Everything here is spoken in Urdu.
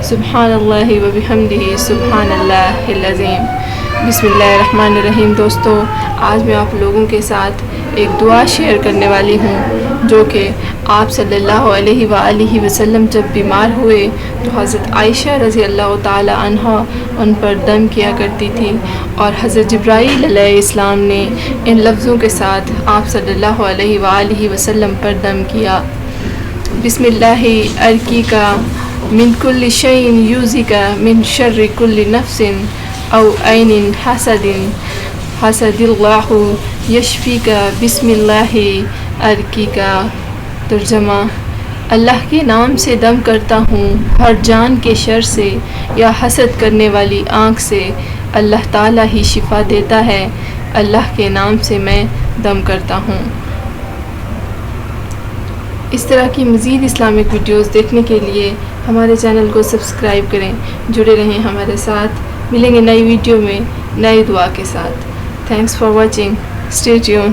سبحان اللہ و بحمدہ سبحان اللہ العظیم۔ بسم اللہ الرحمن الرحیم۔ دوستو، آج میں آپ لوگوں کے ساتھ ایک دعا شیئر کرنے والی ہوں جو کہ آپ صلی اللہ علیہ وآلہ وسلم جب بیمار ہوئے تو حضرت عائشہ رضی اللہ تعالی عنہ ان پر دم کیا کرتی تھی، اور حضرت جبرائیل علیہ السلام نے ان لفظوں کے ساتھ آپ صلی اللہ علیہ وآلہ وسلم پر دم کیا: بسم اللہ ارقیکا من کل شیء یؤذیکا من شر کل نفس او عین حسد اللہ یشفیکا بسم اللہ ارقیکا۔ ترجمہ: اللہ کے نام سے دم کرتا ہوں ہر جان کے شر سے یا حسد کرنے والی آنکھ سے، اللہ تعالیٰ ہی شفا دیتا ہے، اللہ کے نام سے میں دم کرتا ہوں۔ اس طرح کی مزید اسلامک ویڈیوز دیکھنے کے لیے ہمارے چینل کو سبسکرائب کریں، جڑے رہیں ہمارے ساتھ۔ ملیں گے نئی ویڈیو میں نئی دعا کے ساتھ۔ Thanks for watching, stay tune.